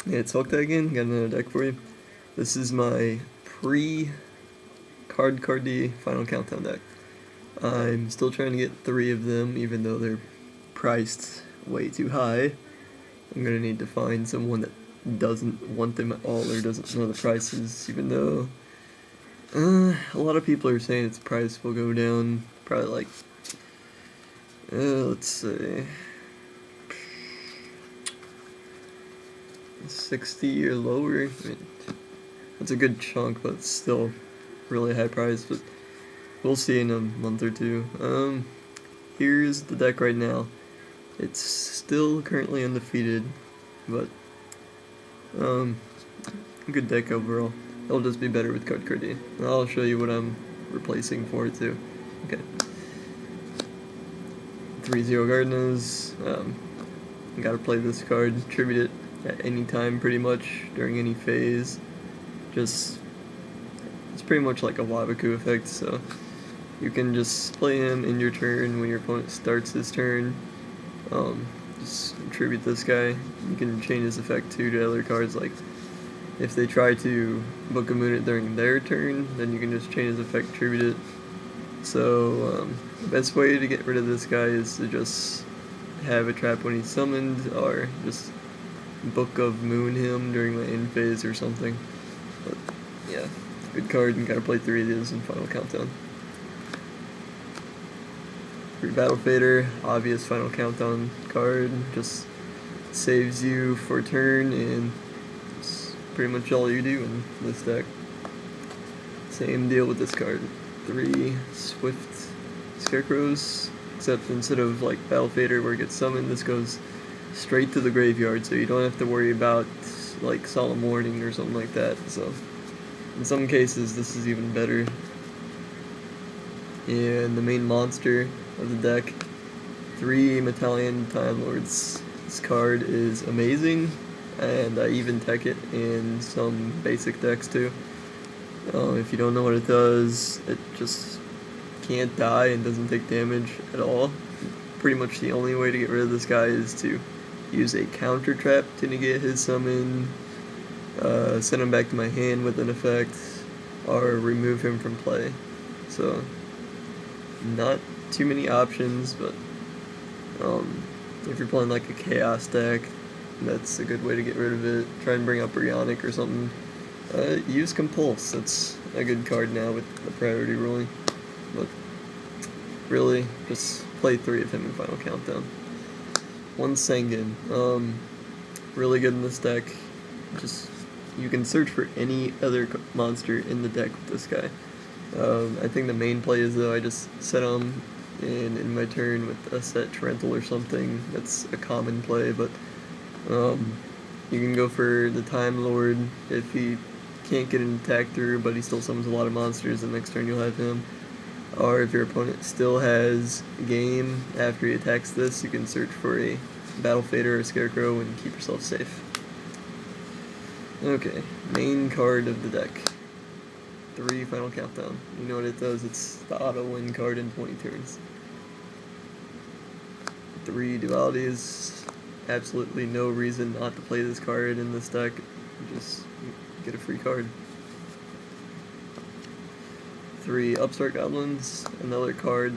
Hey, it's Hulk again. Got another deck for you. This is my pre-card D final countdown deck. I'm still trying to get 3 of them, even though they're priced way too high. I'm gonna need to find someone that doesn't want them at all or doesn't know the prices, even though a lot of people are saying its price will go down probably like, let's say, 60 or lower. I mean, that's a good chunk, but it's still really high price. But we'll see in a month or two. Here's the deck right now. It's still currently undefeated, but good deck overall. It'll just be better with card D. I'll show you what I'm replacing for it too. Okay. 3-0 Gardenas. Gotta play this card. Tribute it at any time, pretty much during any phase. It's pretty much like a Wabaku effect, so you can just play him in your turn when your opponent starts his turn. Just tribute this guy. You can change his effect too to other cards, like if they try to book a Moon during their turn, then you can just change his effect, tribute it. So the best way to get rid of this guy is to just have a trap when he's summoned, or just Book of Moon him during the end phase or something. But yeah, good card, and gotta play 3 of these in Final Countdown. For Battle Fader, obvious Final Countdown card, just saves you for a turn, and it's pretty much all you do in this deck. Same deal with this card. 3 Swift Scarecrows, except instead of like Battle Fader where it gets summoned, this goes straight to the graveyard, so you don't have to worry about like Solemn Warning or something like that. So in some cases this is even better. And the main monster of the deck, 3 Metallian Time Lords. This card is amazing, and I even tech it in some basic decks too. If you don't know what it does, it just can't die and doesn't take damage at all. Pretty much the only way to get rid of this guy is to use a counter trap to negate his summon, send him back to my hand with an effect, or remove him from play. So not too many options, but if you're playing like a chaos deck, that's a good way to get rid of it. Try and bring up Brionic or something. Use Compulse. That's a good card now with the priority ruling. But really, just play 3 of him in Final Countdown. 1 Sengen. Really good in this deck. Just, you can search for any other monster in the deck with this guy. I think the main play is, though, I just set him in my turn with a set Torrential or something. That's a common play, but you can go for the Time Lord if he can't get an attack through, but he still summons a lot of monsters. The next turn you'll have him. Or if your opponent still has game after he attacks this, you can search for a Battle Fader or Scarecrow and keep yourself safe. Okay, main card of the deck. 3 Final Countdown. You know what it does, it's the auto win card in 20 turns. 3 Dualities. Absolutely no reason not to play this card in this deck. Just get a free card. 3 Upstart Goblins, another card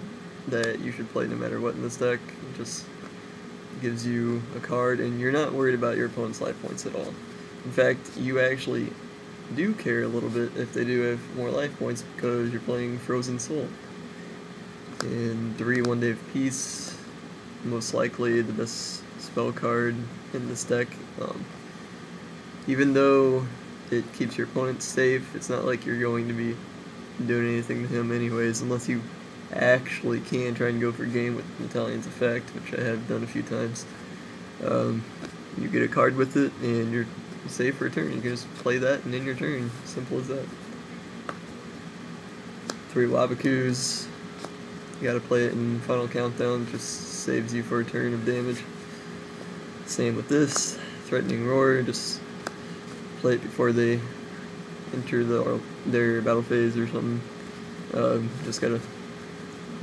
that you should play no matter what in this deck. It just gives you a card, and you're not worried about your opponent's life points at all. In fact, you actually do care a little bit if they do have more life points, because you're playing Frozen Soul. And 3 One Day of Peace, most likely the best spell card in this deck. Even though it keeps your opponent safe, it's not like you're going to be doing anything to him anyways, unless you actually can try and go for game with Metallion's effect, which I have done a few times. You get a card with it, and you're safe for a turn. You can just play that and end your turn. Simple as that. 3 Wabakus. You gotta play it in Final Countdown, just saves you for a turn of damage. Same with this. Threatening Roar, just play it before they enter their battle phase or something. Just gotta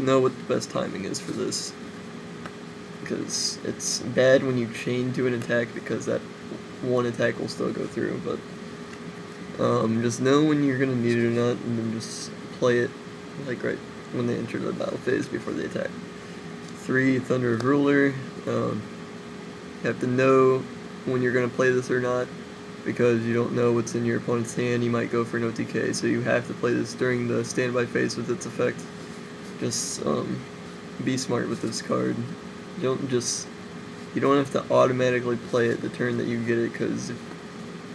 know what the best timing is for this, because it's bad when you chain to an attack, because that one attack will still go through, but just know when you're gonna need it or not, and then just play it like right when they enter the battle phase before they attack. 3 Thunder of Ruler. You have to know when you're gonna play this or not, because you don't know what's in your opponent's hand. You might go for an OTK, so you have to play this during the standby phase with its effect. Just be smart with this card. You don't have to automatically play it the turn that you get it, because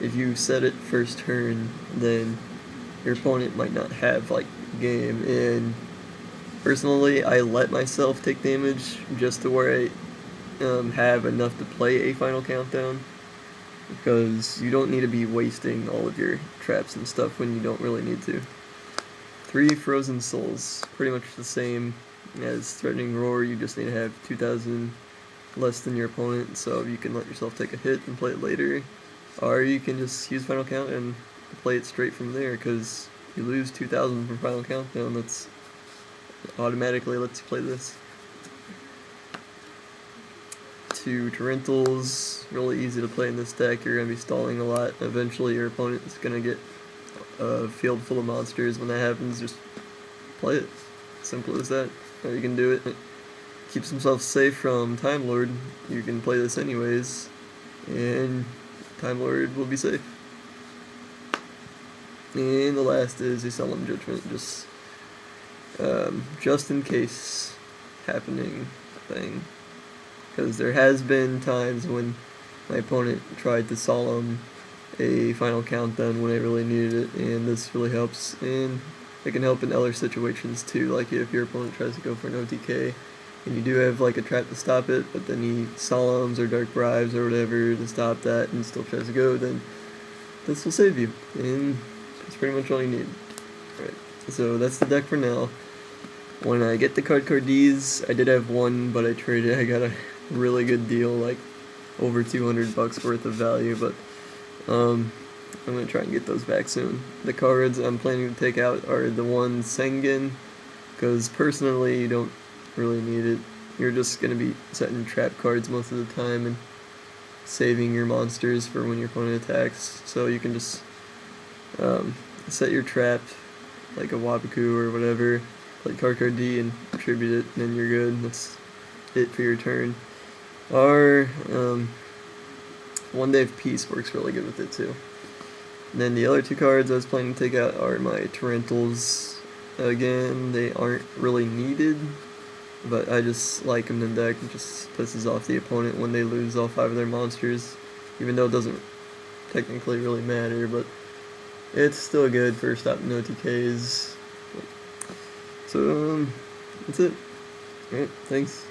if you set it first turn, then your opponent might not have like game. And personally, I let myself take damage just to where I have enough to play a final countdown, because you don't need to be wasting all of your traps and stuff when you don't really need to. 3 Frozen Souls, pretty much the same as Threatening Roar. You just need to have 2,000 less than your opponent, so you can let yourself take a hit and play it later, or you can just use Final Count and play it straight from there, because you lose 2,000 from Final Countdown. That's automatically lets you play this. 2 Torrentials, really easy to play in this deck. You're going to be stalling a lot. Eventually your opponent is going to get a field full of monsters. When that happens, just play it. Simple as that. Or you can do it. Keeps himself safe from Time Lord. You can play this anyways, and Time Lord will be safe. And the last is a Solemn Judgment, just in case happening thing. Because there has been times when my opponent tried to Solemn a Final Countdown when I really needed it, and this really helps. And it can help in other situations too, like if your opponent tries to go for an OTK, and you do have like a trap to stop it, but then he Solemns or Dark Bribes or whatever to stop that and still tries to go, then this will save you, and that's pretty much all you need. Alright, so that's the deck for now. When I get the card Ds, I did have one, but I traded. I got a really good deal, like over $200 worth of value, but I'm going to try and get those back soon. The cards I'm planning to take out are the one Sengen, because personally you don't really need it. You're just going to be setting trap cards most of the time and saving your monsters for when your opponent attacks, so you can just set your trap like a Wapaku or whatever, play card D and attribute it, and then you're good. That's it for your turn. Or One Day of Peace works really good with it too. And then the other 2 cards I was planning to take out are my Torrentials. Again, they aren't really needed, but I just like them in deck. It just pisses off the opponent when they lose all 5 of their monsters, even though it doesn't technically really matter, but it's still good for stopping OTKs. So, that's it. Alright, thanks.